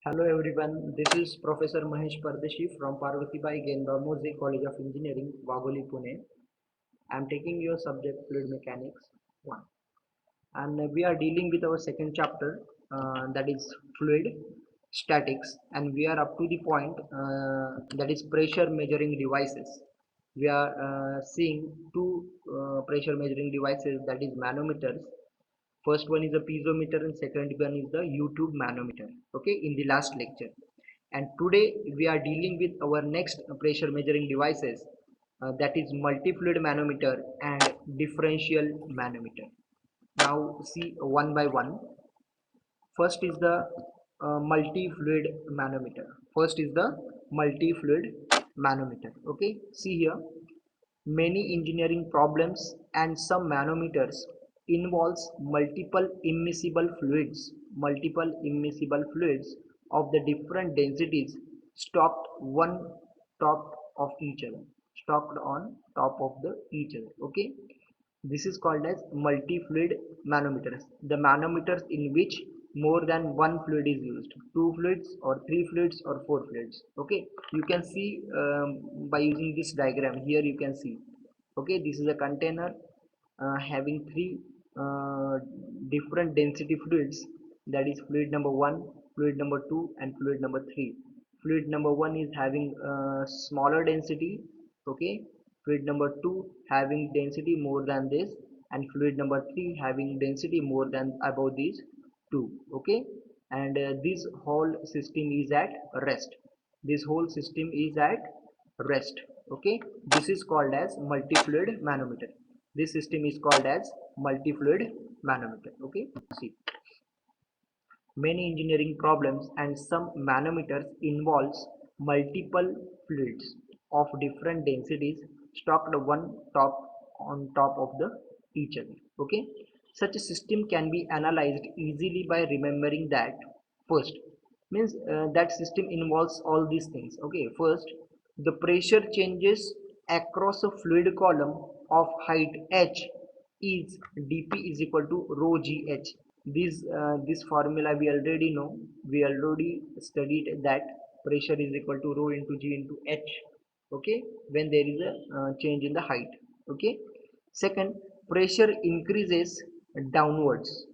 Hello everyone, this is Professor Mahesh Pardeshi from Parvatibai Genba Mose College of Engineering, Wagholi, Pune. I am taking your subject Fluid Mechanics 1 and we are dealing with our second chapter that is Fluid Statics, and we are up to the point that is pressure measuring devices. We are seeing two pressure measuring devices, that is manometers. First one is a piezometer and second one is the YouTube manometer, okay, in the last lecture. And today we are dealing with our next pressure measuring devices, that is multi-fluid manometer and differential manometer. Now see one by one. First is the multi-fluid manometer. First is the multi-fluid manometer. Okay, see here. Many engineering problems and some manometers involves multiple immiscible fluids of the different densities stocked one top of each other, stocked on top of the each other. Okay, this is called as multi-fluid manometers. The manometers in which more than one fluid is used, two fluids or three fluids or four fluids. Okay, you can see by using this diagram here. You can see. Okay, this is a container having three different density fluids. That is fluid number one, fluid number two, and fluid number three. Fluid number one is having smaller density. Okay, fluid number two having density more than this, and fluid number three having density more than above these two. Okay, and this whole system is at rest. This whole system is at rest. Okay, this is called as multi-fluid manometer. This system is called as multi-fluid manometer. Okay, see, many engineering problems and some manometers involves multiple fluids of different densities stocked one top on top of the each other. Okay, such a system can be analyzed easily by remembering that first means that system involves all these things. Okay, first, the pressure changes across a fluid column of height h is dp is equal to rho gh. This formula we already know. We already studied that pressure is equal to rho into g into h. Okay, when there is a change in the height. Okay, second, pressure increases downwards.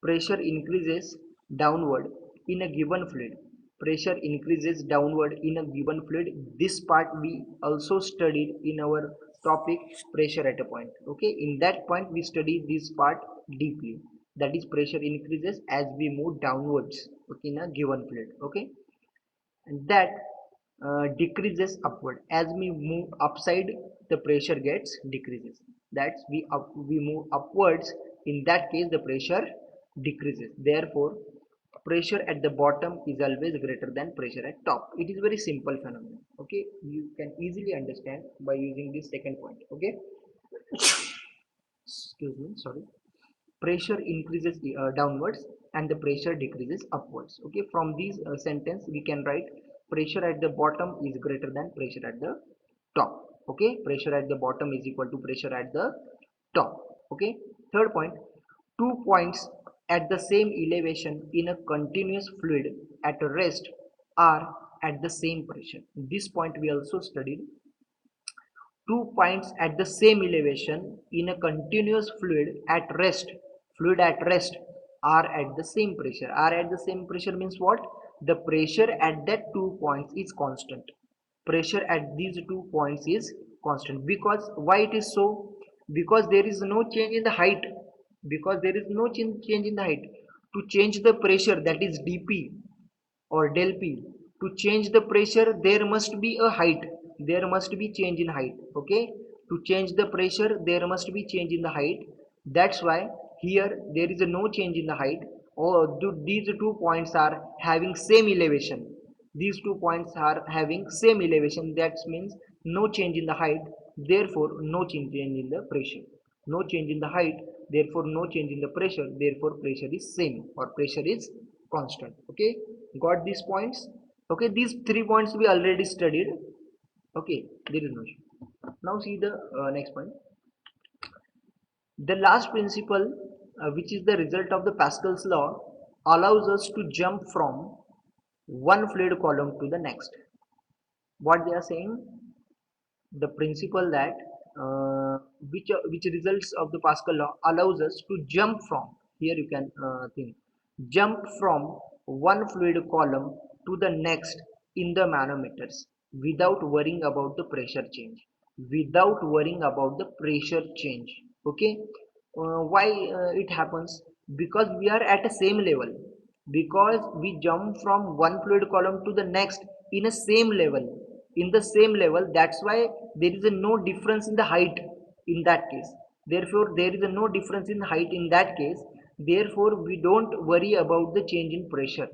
Pressure increases downward in a given fluid. Pressure increases downward in a given fluid. This part we also studied in our topic pressure at a point. Okay, in that point we study this part deeply. That is, pressure increases as we move downwards, okay, in a given fluid. Okay, and that decreases upward as we move upside. The pressure gets decreases. That's we move upwards. In that case the pressure decreases. Therefore, pressure at the bottom is always greater than pressure at top. It is very simple phenomenon. Okay, you can easily understand by using this second point. Okay, excuse me, sorry. Pressure increases downwards and the pressure decreases upwards. Okay, from these sentence we can write pressure at the bottom is greater than pressure at the top. Okay, pressure at the bottom is equal to pressure at the top. Okay, third point, two points at the same elevation in a continuous fluid at rest are at the same pressure. This point we also studied. Two points at the same elevation in a continuous fluid at rest are at the same pressure. Are at the same pressure means what? The pressure at that 2 points is constant. Pressure at these 2 points is constant. Because why it is so? Because there is no change in the height. Because there is no change in the height. To change the pressure, that is dp or del P, to change the pressure there must be a height. There must be change in height. Okay, to change the pressure there must be change in the height. That's why here there is a no change in the height, or these 2 points are having same elevation. These 2 points are having same elevation. That means no change in the height, therefore no change in the pressure. No change in the height, therefore no change in the pressure, therefore pressure is same or pressure is constant. Okay, got these points? Okay, these 3 points we already studied. Okay, there is no issue. Now see the next point. The last principle, which is the result of the Pascal's law, allows us to jump from one fluid column to the next. What they are saying, the principle that which results of the Pascal law allows us to jump from, here you can think, jump from one fluid column to the next in the manometers without worrying about the pressure change, without worrying about the pressure change. Okay, why it happens? Because we are at a same level, because we jump from one fluid column to the next in a same level, in the same level. That's why there is a no difference in the height in that case. Therefore there is a no difference in height in that case. Therefore we don't worry about the change in pressure.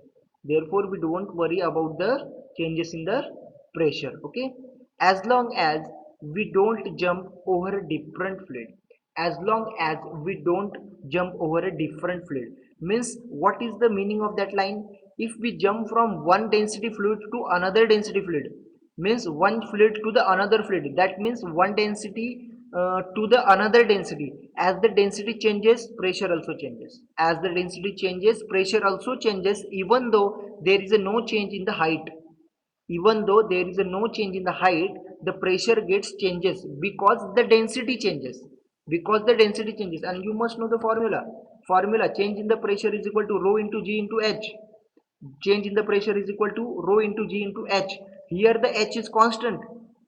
Therefore we don't worry about the changes in the pressure. Okay, as long as we don't jump over a different fluid, as long as we don't jump over a different fluid. Means what is the meaning of that line? If we jump from one density fluid to another density fluid, means one fluid to the another fluid, that means one density to the another density. As the density changes, pressure also changes. As the density changes, pressure also changes, even though there is a no change in the height. Even though there is a no change in the height, the pressure gets changes because the density changes. Because the density changes, and you must know the formula. Formula: change in the pressure is equal to rho into g into h. Change in the pressure is equal to rho into g into h. Here the h is constant.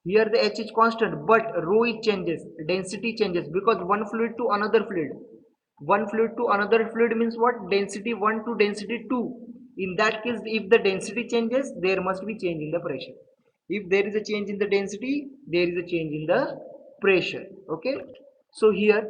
Here the h is constant, but rho is changes. Density changes because one fluid to another fluid. One fluid to another fluid means what? Density 1 to density 2. In that case, if the density changes, there must be change in the pressure. If there is a change in the density, there is a change in the pressure. Okay. So here,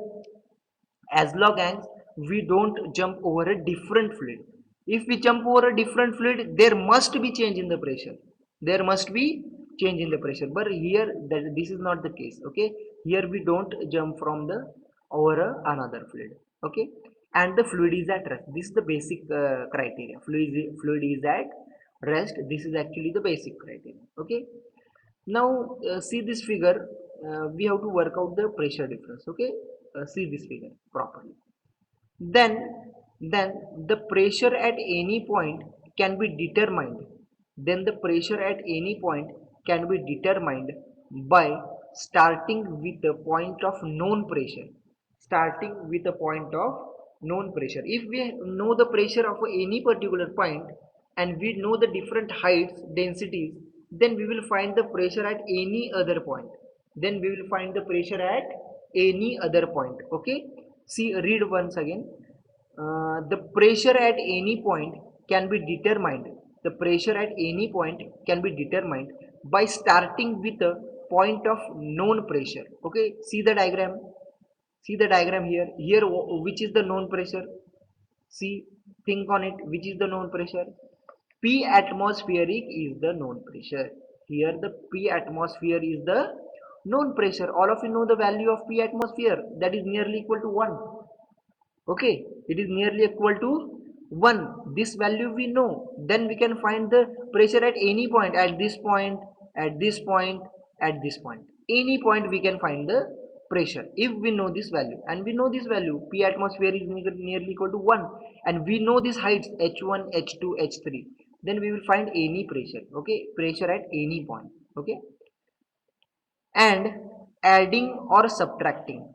as long as we don't jump over a different fluid, if we jump over a different fluid, there must be change in the pressure. There must be change in the pressure, but here that this is not the case. Okay, here we don't jump from the over another fluid. Okay, and the fluid is at rest. This is the basic criteria. Fluid is at rest. This is actually the basic criteria. Okay, now see this figure. We have to work out the pressure difference. Okay, see this figure properly. Then then the pressure at any point can be determined. Then the pressure at any point can be determined by starting with a point of known pressure. Starting with a point of known pressure. If we know the pressure of any particular point and we know the different heights, densities, then we will find the pressure at any other point. Then we will find the pressure at any other point. Okay, see, read once again. The pressure at any point can be determined. The pressure at any point can be determined by starting with a point of known pressure. Okay, see the diagram. See the diagram here. Here which is the known pressure? See, think on it. Which is the known pressure? P atmospheric is the known pressure. Here the P atmosphere is the known pressure. All of you know the value of P atmosphere, that is nearly equal to 1. Okay, it is nearly equal to 1. This value we know. Then we can find the pressure at any point, at this point, at this point, at this point. Any point we can find the pressure if we know this value. And we know this value, P atmosphere is nearly equal to 1, and we know these heights h1, h2, h3. Then we will find any pressure. Okay, pressure at any point. Okay, and adding or subtracting,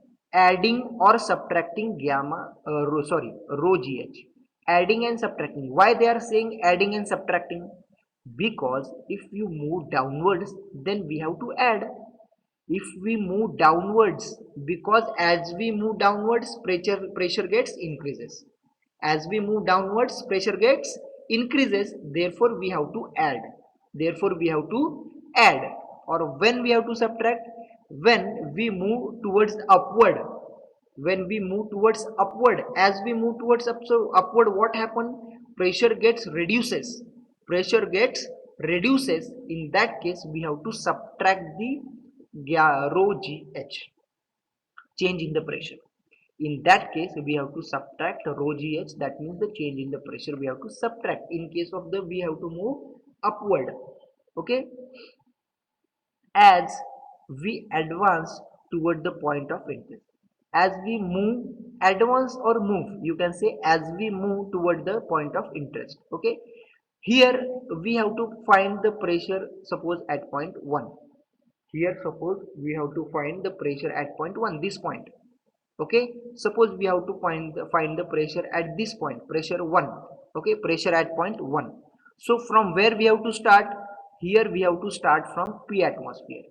gamma rho gh, adding and subtracting. Why they are saying adding and subtracting? Because if you move downwards, then we have to add. If we move downwards, because as we move downwards, pressure gets increases. As we move downwards, pressure gets increases. Therefore we have to add. Therefore we have to add. Or when we have to subtract? When we move towards upward. When we move towards upward, as we move towards upward, what happen? Pressure gets reduces. Pressure gets reduces. In that case, we have to subtract the rho gh, change in the pressure. In that case, we have to subtract rho gh. That means the change in the pressure we have to subtract. In case of the we have to move upward. Okay, as we advance toward the point of interest. As we move, advance or move, you can say as we move toward the point of interest. Okay, Here we have to find the pressure, suppose at point 1. Here suppose we have to find the pressure at point 1, this point. Okay, suppose we have to find the pressure at this point, pressure 1. Okay, pressure at point 1. So from where we have to start? Here we have to start from P atmosphere.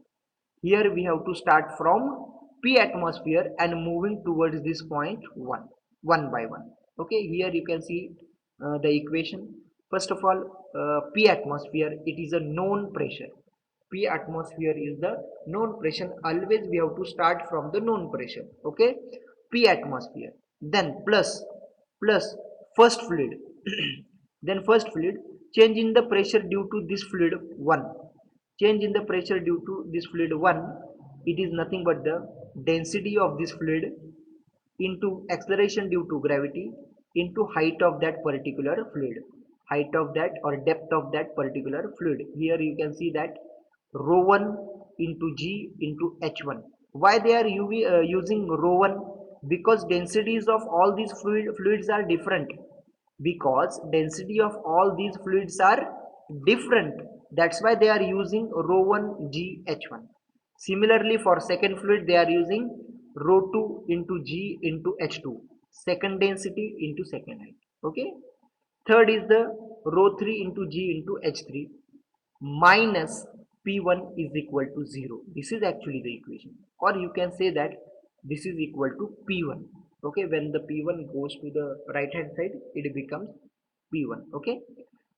Here we have to start from P atmosphere and moving towards this point 1, one by one. Okay, here you can see the equation. First of all, P atmosphere, it is a known pressure. P atmosphere is the known pressure. Always we have to start from the known pressure. Okay, P atmosphere. Then plus first fluid. Then first fluid, change in the pressure due to this fluid 1. Change in the pressure due to this fluid 1, it is nothing but the density of this fluid into acceleration due to gravity into height of that particular fluid, height of that or depth of that particular fluid. Here you can see that rho 1 into g into h1. Why they are using rho 1? Because densities of all these fluids are different. Because density of all these fluids are different, that's why they are using rho 1 g h1. Similarly, for second fluid they are using rho 2 into g into h2, second density into second height. Okay, third is the rho 3 into g into h3 minus p1 is equal to 0. This is actually the equation, or you can say that this is equal to p1. Okay, when the p1 goes to the right hand side, it becomes p1. Okay,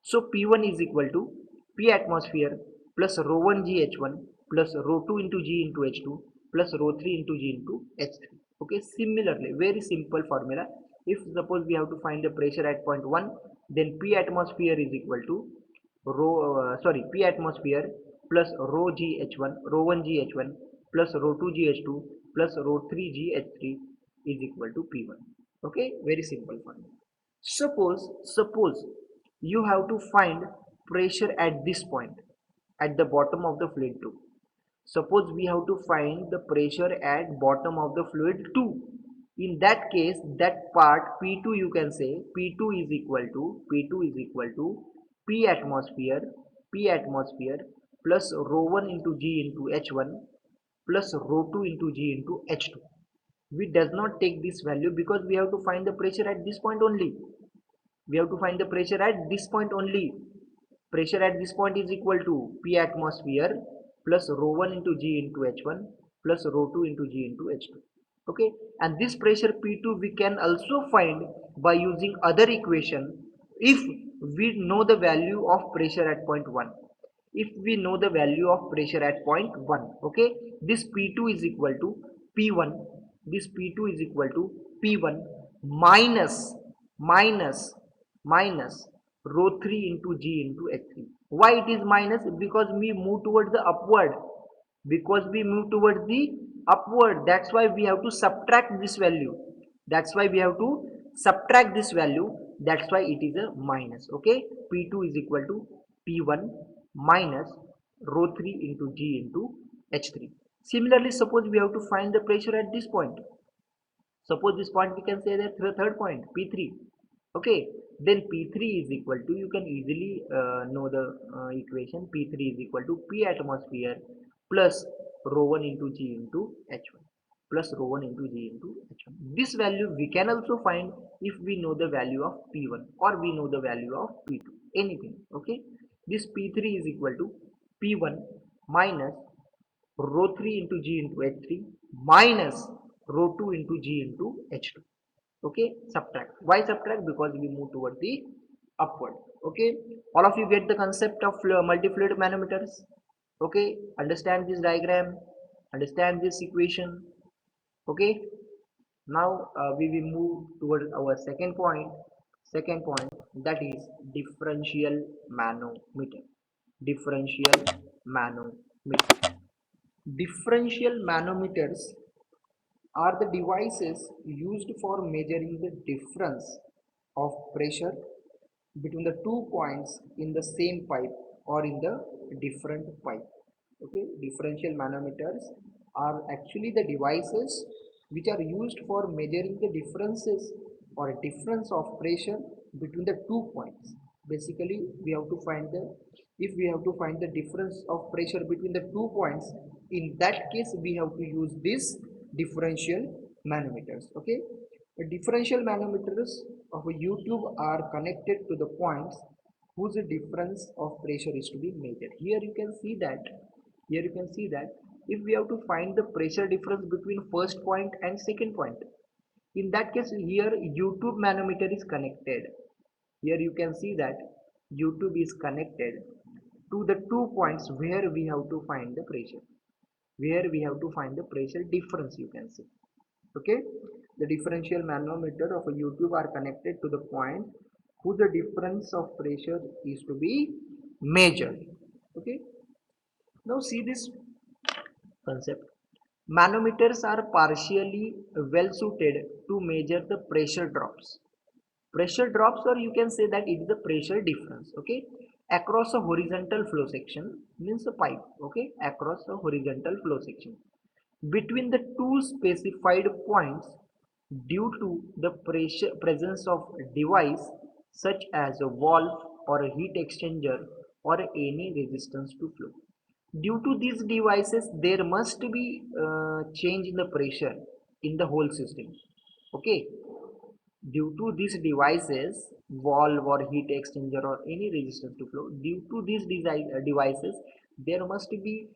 so p1 is equal to p atmosphere plus rho 1 g h1 plus rho 2 into g into h2 plus rho 3 into g into h3. Okay, similarly, very simple formula. If suppose we have to find the pressure at point 1, then p atmosphere is equal to P atmosphere plus rho g h1, rho 1 g h1 plus rho 2 g h2 plus rho 3 g h3 is equal to p1. Okay, very simple formula. Suppose you have to find pressure at this point, at the bottom of the fluid tube. Suppose we have to find the pressure at bottom of the fluid 2. In that case, that part P2, you can say P2 is equal to P atmosphere plus rho 1 into G into H1 plus rho 2 into G into H2. We does not take this value because we have to find the pressure at this point only. We have to find the pressure at this point only. Pressure at this point is equal to P atmosphere plus rho 1 into G into H1 plus rho 2 into G into H2. Okay, and this pressure P2 we can also find by using other equation if we know the value of pressure at point 1. If we know the value of pressure at point 1, okay, this P2 is equal to P1, this P2 is equal to P1 minus minus minus rho 3 into G into H3. Why it is minus? Because we move towards the upward. Because we move towards the upward, that's why we have to subtract this value. That's why we have to subtract this value. That's why it is a minus. Okay, P2 is equal to P1 minus rho 3 into G into H3. Similarly, suppose we have to find the pressure at this point. Suppose this point we can say that the third point P3. Okay, then P3 is equal to, you can easily know the equation. P3 is equal to P atmosphere plus rho 1 into G into H1 plus rho 1 into G into H1. This value we can also find if we know the value of P1 or we know the value of P2, anything. Okay, this P3 is equal to P1 minus rho 3 into G into H3 minus rho 2 into G into H2. Okay, subtract. Why subtract? Because we move toward the upward. Okay, all of you get the concept of multi-fluid manometers. Okay, understand this diagram, understand this equation. Okay, now we will move towards our second point, that is differential manometer. Differential manometer. Differential manometers are the devices used for measuring the difference of pressure between the 2 points in the same pipe or in the different pipe. Okay, differential manometers are actually the devices which are used for measuring the differences or difference of pressure between the 2 points. Basically we have to find the, if we have to find the difference of pressure between the 2 points, in that case we have to use this differential manometers. Okay, the differential manometers of a U-tube are connected to the points whose difference of pressure is to be measured. Here you can see that, here you can see that if we have to find the pressure difference between first point and second point, in that case here U-tube manometer is connected. Here you can see that U-tube is connected to the 2 points where we have to find the pressure, where we have to find the pressure difference, you can see. Okay, the differential manometer of a U-tube are connected to the point whose the difference of pressure is to be measured. Okay, now see this concept. Manometers are partially well suited to measure the pressure drops. Pressure drops, or you can say that it is the pressure difference, okay, across a horizontal flow section, means a pipe, okay, across a horizontal flow section between the two specified points due to the pressure presence of device such as a valve or a heat exchanger or any resistance to flow. Due to these devices there must be change in the pressure in the whole system. Okay, due to these devices, valve or heat exchanger or any resistance to flow, due to these devices there must be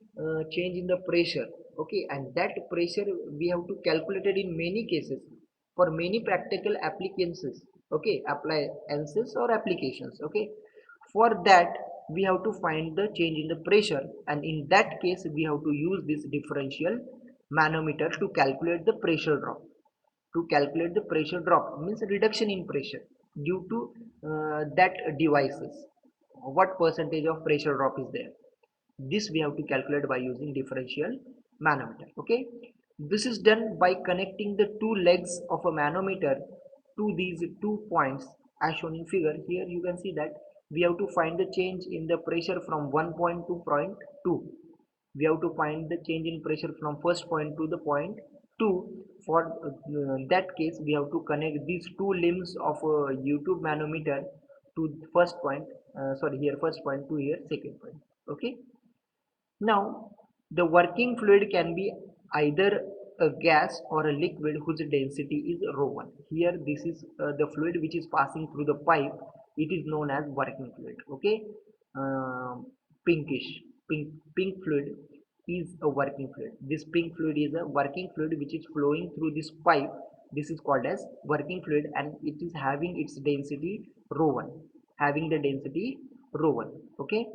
change in the pressure. Okay, and that pressure we have to calculate it in many cases for many practical applications. Okay, appliances or applications. Okay, for that we have to find the change in the pressure, and in that case we have to use this differential manometer to calculate the pressure drop. To calculate the pressure drop means reduction in pressure due to that devices, what percentage of pressure drop is there, this we have to calculate by using differential manometer. Okay, this is done by connecting the two legs of a manometer to these 2 points as shown in figure. Here you can see that we have to find the change in the pressure from one point to point 2. We have to find the change in pressure from first point to the point 2. For that case we have to connect these two limbs of a U-tube manometer to first point, sorry, here first point to here second point. Okay, now the working fluid can be either a gas or a liquid whose density is ρ1. Here this is the fluid which is passing through the pipe, it is known as working fluid. Okay, pinkish, pink fluid is a working fluid. This pink fluid is a working fluid which is flowing through this pipe. This is called as working fluid and it is having its density ρ1, having the density ρ1. Okay,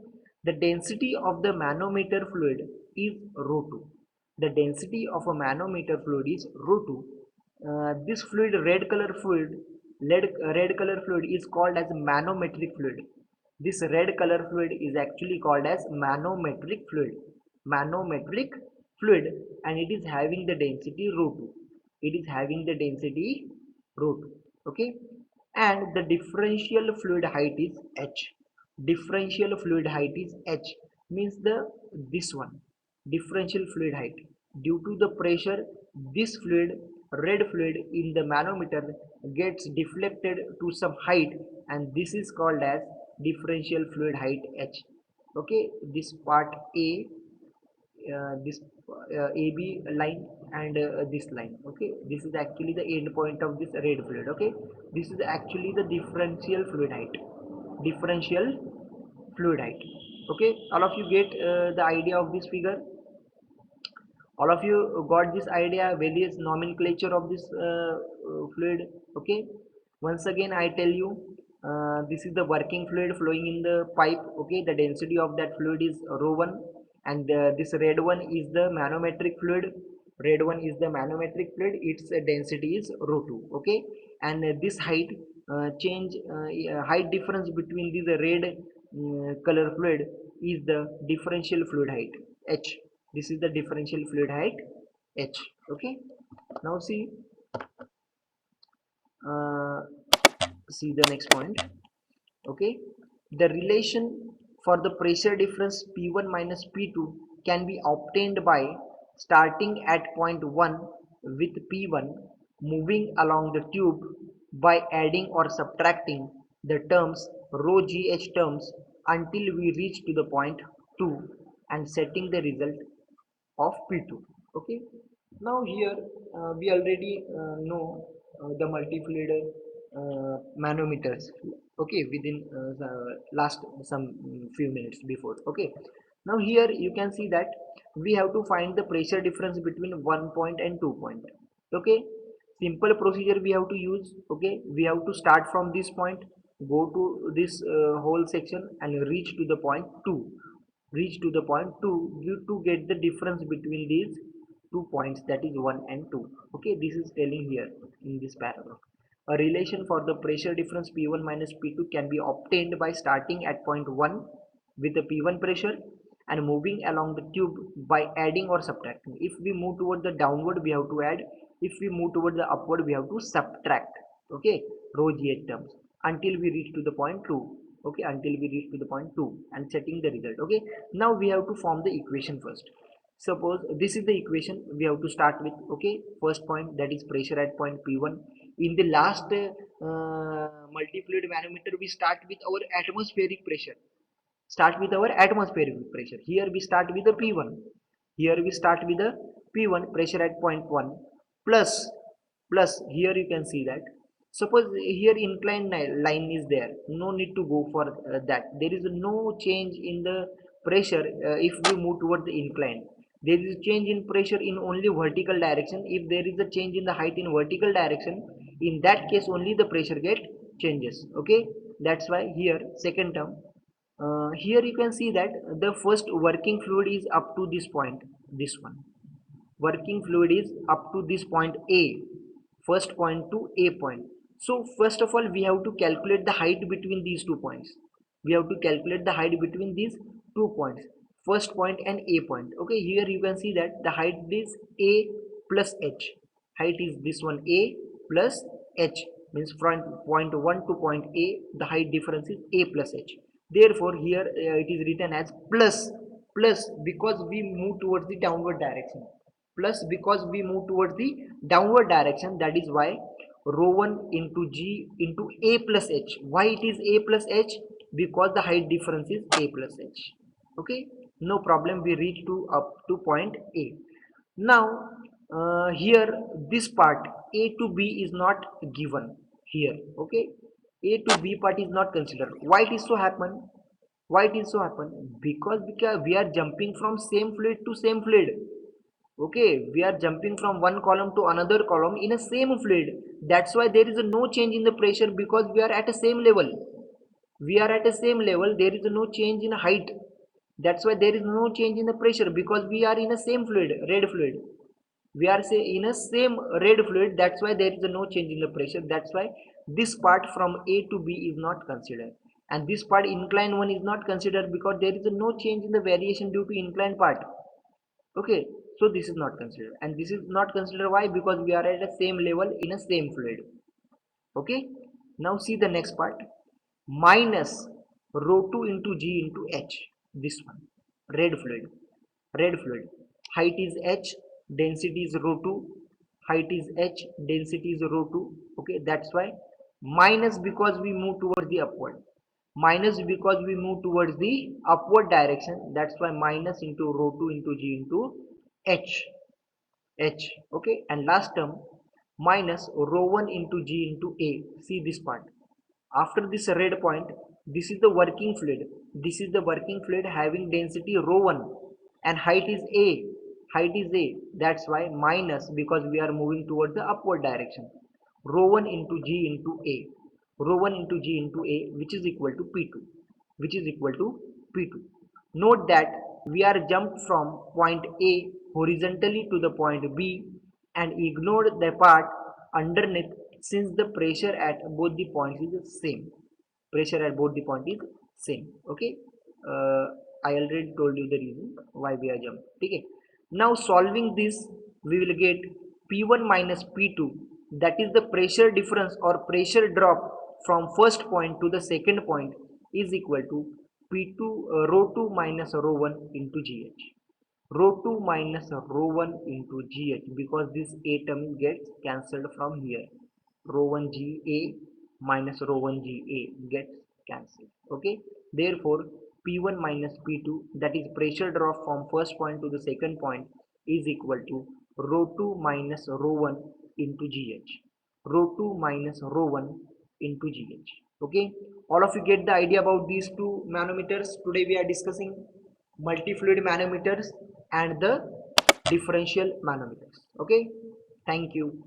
the density of the manometer fluid is ρ2. The density of a manometer fluid is ρ2. This fluid, red color fluid is called as manometric fluid. This red color fluid is actually called as manometric fluid. Manometric fluid, and it is having the density ρ2. It is having the density ρ2. Okay, and the differential fluid height is h. Differential fluid height is h, means the this one differential fluid height. Due to the pressure, this fluid, red fluid in the manometer gets deflected to some height, and this is called as differential fluid height h. Okay, this part a, this AB line and this line. Okay, this is actually the end point of this red fluid. Okay, this is actually the differential fluid height. Differential fluid height. Okay, all of you get the idea of this figure. All of you got this idea, various nomenclature of this fluid. Okay, once again I tell you, this is the working fluid flowing in the pipe. Okay, the density of that fluid is ρ1, and this red one is the manometric fluid. Red one is the manometric fluid, its density is ρ2. Okay, and this height height difference between this red color fluid is the differential fluid height h. This is the differential fluid height h. Okay, now uh, see the next point. Okay, the relation for the pressure difference P1 minus P2 can be obtained by starting at point 1 with P1, moving along the tube by adding or subtracting the terms rho gh terms until we reach to the point 2 and setting the result of P2. Okay. Now here we already know the multi-fluid manometers. Okay, within the last some few minutes before. Okay. Now here you can see that we have to find the pressure difference between 1 point and 2 point. Okay. Simple procedure we have to use. Okay, we have to start from this point, go to this whole section and reach to the point 2, reach to the point 2 you to get the difference between these 2 points, that is 1 and 2. Okay, this is telling here in this paragraph a relation for the pressure difference P1 minus P2 can be obtained by starting at point 1 with the P1 pressure and moving along the tube by adding or subtracting. If we move toward the downward we have to add, if we move toward the upward we have to subtract. Okay, rho gh terms until we reach to the point 2. Okay, until we reach to the point 2 and setting the result. Okay, now we have to form the equation first. Suppose this is the equation we have to start with. Okay, first point, that is pressure at point P1. In the last multi-fluid manometer we start with our atmospheric pressure, start with our atmospheric pressure. Here we start with the P1, here we start with the P1 pressure at point 1 plus here you can see that suppose here inclined line is there, no need to go for that, there is no change in the pressure. If we move toward the incline there is a change in pressure in only vertical direction. If there is a change in the height in vertical direction, in that case only the pressure get changes. Okay, that's why here second term, here you can see that the first working fluid is up to this point, this one working fluid is up to this point A, first point to A point. So first of all we have to calculate the height between these 2 points, we have to calculate the height between these 2 points, first point and A point. Okay, here you can see that the height is A plus H, height is this one A plus H, means from point 1 to point A the height difference is A plus H. Therefore here it is written as plus because we move towards the downward direction, plus because we move towards the downward direction, that is why rho 1 into G into A plus H. Why it is A plus H? Because the height difference is A plus H. Okay, no problem, we reach to up to point A. Now here this part A to B is not given here. Okay, A to B part is not considered. Why it is so happen? Why it is so happen? Because we are jumping from same fluid to same fluid. Okay, we are jumping from one column to another column in a same fluid. That's why there is no change in the pressure, because we are at the same level, we are at the same level, there is no change in height. That's why there is no change in the pressure, because we are in a same fluid, red fluid, we are say in a same red fluid. That's why there is no change in the pressure. That's why this part from A to B is not considered, and this part inclined one is not considered because there is no change in the variation due to inclined part. Okay, so this is not considered, and this is not considered. Why? Because we are at the same level in a same fluid. Okay, now see the next part, minus rho 2 into G into H. This one, red fluid, red fluid, height is H, density is rho 2, height is H, density is rho 2. Okay, that's why minus because we move towards the upward, minus because we move towards the upward direction. That's why minus into rho 2 into G into H, H. Okay, and last term minus rho 1 into G into A. See this part, after this red point, this is the working fluid, this is the working fluid having density rho 1 and height is A, height is A. That's why minus because we are moving towards the upward direction, rho 1 into G into A, rho 1 into G into A, which is equal to P2, which is equal to P2. Note that we are jumped from point A horizontally to the point B and ignored the part underneath, since the pressure at both the points is the same. Pressure at both the point is same. Okay, uh, I already told you the reason why we are jumped. Okay, now solving this we will get P1 minus P2, that is the pressure difference or pressure drop from first point to the second point, is equal to P2 rho 2 minus rho 1 into GH, rho 2 minus rho 1 into GH, because this A term gets cancelled from here, rho 1 GA minus rho 1 GA gets cancel. Okay, therefore P1 minus P2, that is pressure drop from first point to the second point, is equal to rho 2 minus rho 1 into GH. Rho 2 minus rho 1 into GH. Okay, all of you get the idea about these two manometers. Today we are discussing multi-fluid manometers and the differential manometers. Okay, thank you.